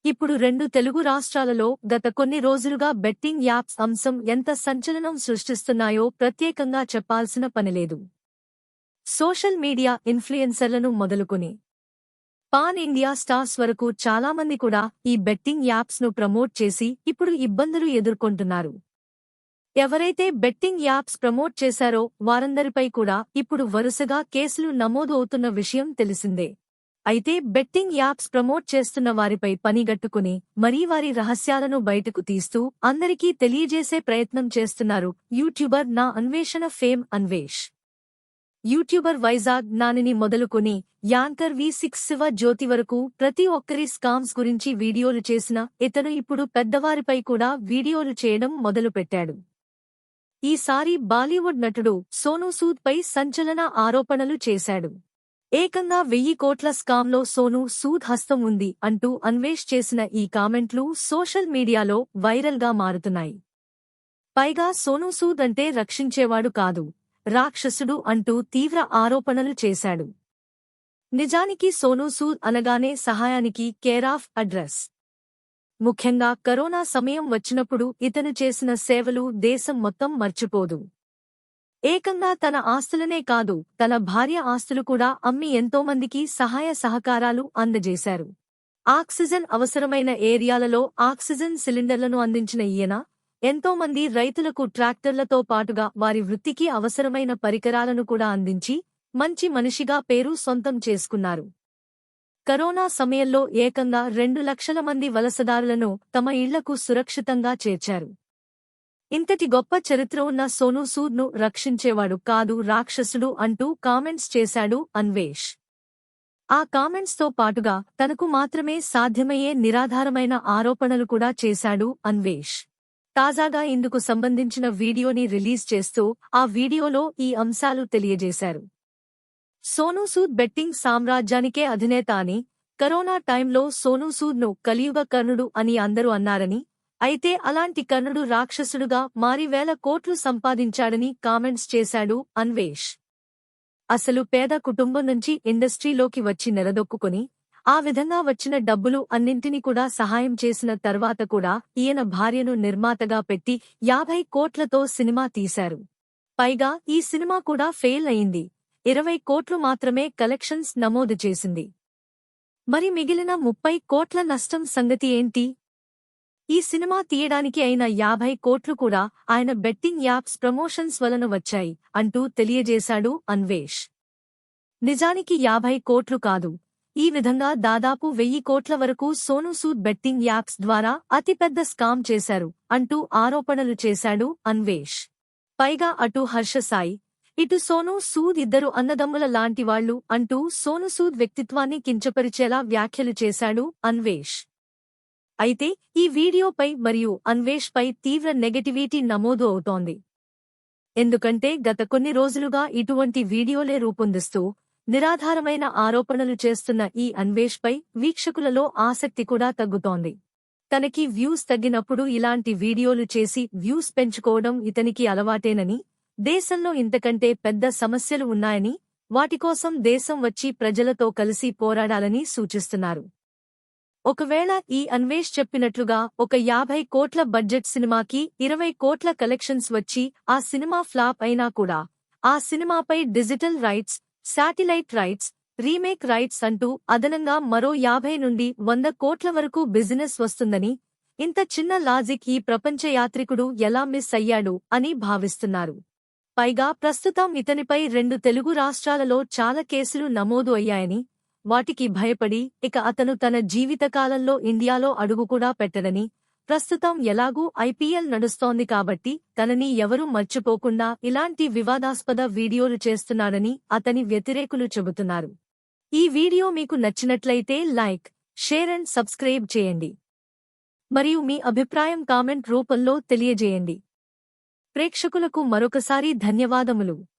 ఇప్పుడు రెండు తెలుగు రాష్ట్రాలలో గత కొన్ని రోజులుగా బెట్టింగ్ యాప్స్ అంశం ఎంత సంచలనం సృష్టిస్తున్నాయో ప్రత్యేకంగా చెప్పాల్సిన పనిలేదు. సోషల్ మీడియా ఇన్ఫ్లుయెన్సర్లను మొదలుకొని పాన్ ఇండియా స్టార్స్ వరకు చాలామంది కూడా ఈ బెట్టింగ్ యాప్స్ ను ప్రమోట్ చేసి ఇప్పుడు ఇబ్బందులు ఎదుర్కొంటున్నారు. ఎవరైతే బెట్టింగ్ యాప్స్ ప్రమోట్ చేశారో వారందరిపై కూడా ఇప్పుడు వరుసగా కేసులు నమోదు అవుతున్న విషయం తెలిసిందే. అయితే బెట్టింగ్ యాప్స్ ప్రమోట్ చేస్తున్న వారిపై పనిగట్టుకుని మరీ వారి రహస్యాలను బయటకు తీస్తూ అందరికీ తెలియజేసే ప్రయత్నం చేస్తున్నారు యూట్యూబర్ నా అన్వేషణ ఫేమ్ అన్వేష్. యూట్యూబర్ వైజాగ్ నానిని మొదలుకొని యాంకర్ V6 శివ జ్యోతి వరకు ప్రతి ఒక్కరి స్కామ్స్ గురించి వీడియోలు చేసిన ఇతను ఇప్పుడు పెద్దవారిపై కూడా వీడియోలు చేయడం మొదలుపెట్టాడు. ఈసారి బాలీవుడ్ నటుడు సోనూ సూద్ పై సంచలన ఆరోపణలు చేశాడు. ఏకంగా 1000 కోట్ల స్కామ్లో సోనూ సూద్ హస్తం ఉంది అంటూ అన్వేష్ చేసిన ఈ కామెంట్లు సోషల్ మీడియాలో వైరల్గా మారుతున్నాయి. పైగా సోనూ సూద్ అంటే రక్షించేవాడు కాదు, రాక్షసుడు అంటూ తీవ్ర ఆరోపణలు చేశాడు. నిజానికి సోనూ సూద్ అనగానే సహాయానికి కేరాఫ్ అడ్రస్. ముఖ్యంగా కరోనా సమయం వచ్చినప్పుడు ఇతను చేసిన సేవలు దేశం మొత్తం మర్చిపోదు. ఏకంగా తన ఆస్తులనే కాదు, తన భార్య ఆస్తులు కూడా అమ్మి ఎంతోమందికి సహాయ సహకారాలు అందజేశారు. ఆక్సిజన్ అవసరమైన ఏరియాలలో ఆక్సిజన్ సిలిండర్లను అందించిన ఈయన ఎంతోమంది రైతులకు ట్రాక్టర్లతో పాటుగా వారి వృత్తికి అవసరమైన పరికరాలను కూడా అందించి మంచి మనిషిగా పేరు సొంతం చేసుకున్నారు. కరోనా సమయంలో ఏకంగా 2 లక్షల మంది వలసదారులను తమ ఇళ్లకు సురక్షితంగా చేర్చారు. ఇంతటి గొప్ప చరిత్ర ఉన్న సోనూ సూద్ ను రక్షించేవాడు కాదు, రాక్షసుడు అంటూ కామెంట్స్ చేశాడు అన్వేష్. ఆ కామెంట్స్ తో పాటుగా తనకు మాత్రమే సాధ్యమయ్యే నిరాధారమైన ఆరోపణలు కూడా చేశాడు అన్వేష్. తాజాగా ఇందుకు సంబంధించిన వీడియోని రిలీజ్ చేస్తూ ఆ వీడియోలో ఈ అంశాలు తెలియజేశారు. సోనూ సూద్ బెట్టింగ్ సామ్రాజ్యానికే అధినేత అని, కరోనా టైంలో సోనూ సూద్ ను కలియుగ కర్ణుడు అని అందరూ అన్నారని, అయితే అలాంటి కర్ణుడు రాక్షసుడుగా మారి 1000 కోట్లు సంపాదించాడని కామెంట్స్ చేశాడు అన్వేష్. అసలు పేద కుటుంబం నుంచి ఇండస్ట్రీలోకి వచ్చి నిలదొక్కుని ఆ విధంగా వచ్చిన డబ్బులు అన్నింటినీ కూడా సహాయం చేసిన తర్వాత కూడా ఈయన భార్యను నిర్మాతగా పెట్టి 50 కోట్లతో సినిమా తీశారు. పైగా ఈ సినిమా కూడా ఫెయిల్ అయింది. 20 కోట్లు మాత్రమే కలెక్షన్స్ నమోదు చేసింది. మరి మిగిలిన 30 కోట్ల నష్టం సంగతి ఏంటి? ఈ సినిమా తీయడానికి అయిన 50 కోట్లు కూడా ఆయన బెట్టింగ్ యాప్స్ ప్రమోషన్స్ వలన వచ్చాయి అంటూ తెలియజేశాడు అన్వేష్. నిజానికి 50 కోట్లు కాదు, ఈ విధంగా దాదాపు 1000 కోట్ల వరకు సోనూ సూద్ బెట్టింగ్ యాప్స్ ద్వారా అతిపెద్ద స్కామ్ చేశారు అంటూ ఆరోపణలు చేశాడు అన్వేష్. పైగా అటు హర్ష సాయి, ఇటు సోనూ సూద్ ఇద్దరు అన్నదమ్ముల లాంటివాళ్లు అంటూ సోనూ సూద్ వ్యక్తిత్వాన్ని కించపరిచేలా వ్యాఖ్యలు చేశాడు అన్వేష్. అయితే ఈ వీడియోపై మరియు అన్వేష్ పై తీవ్ర నెగటివిటీ నమోదు అవుతోంది. ఎందుకంటే గత కొన్ని రోజులుగా ఇటువంటి వీడియోలే రూపొందిస్తూ నిరాధారమైన ఆరోపణలు చేస్తున్న ఈ అన్వేష్ పై వీక్షకులలో ఆసక్తి కూడా తగ్గుతోంది. తనకి వ్యూస్ తగ్గినప్పుడు ఇలాంటి వీడియోలు చేసి వ్యూస్ పెంచుకోవడం ఇతనికి అలవాటేనని, దేశంలో ఇంతకంటే పెద్ద సమస్యలు ఉన్నాయని, వాటికోసం దేశం వచ్చి ప్రజలతో కలిసి పోరాడాలని సూచిస్తున్నారు. ఒకవేళ ఈ అన్వేష్ చెప్పినట్లుగా ఒక 50 కోట్ల బడ్జెట్ సినిమాకి 20 కోట్ల కలెక్షన్స్ వచ్చి ఆ సినిమా ఫ్లాప్ అయినా కూడా ఆ సినిమాపై digital rights, satellite rights, remake rights అంటూ అదనంగా మరో 50 నుండి 100 కోట్ల వరకు బిజినెస్ వస్తుందని, ఇంత చిన్న లాజిక్ ఈ ప్రపంచ యాత్రికుడు ఎలా మిస్ అయ్యాడు అని భావిస్తున్నారు. పైగా ప్రస్తుతం ఇతనిపై 2 తెలుగు రాష్ట్రాలలో చాలా కేసులు నమోదు అయ్యాయని, వాటికి భయపడి ఇక అతను తన జీవితకాలంలో ఇండియాలో అడుగు కూడా పెట్టడని, ప్రస్తుతం ఎలాగూ IPL నడుస్తోంది కాబట్టి తనని ఎవరూ మర్చిపోకుండా ఇలాంటి వివాదాస్పద వీడియోలు చేస్తున్నాడని అతని వ్యతిరేకులు చెబుతున్నారు. ఈ వీడియో మీకు నచ్చినట్లయితే లైక్, షేర్ అండ్ సబ్స్క్రైబ్ చేయండి. మరియు మీ అభిప్రాయం కామెంట్ రూపంలో తెలియజేయండి. ప్రేక్షకులకు మరొకసారి ధన్యవాదములు.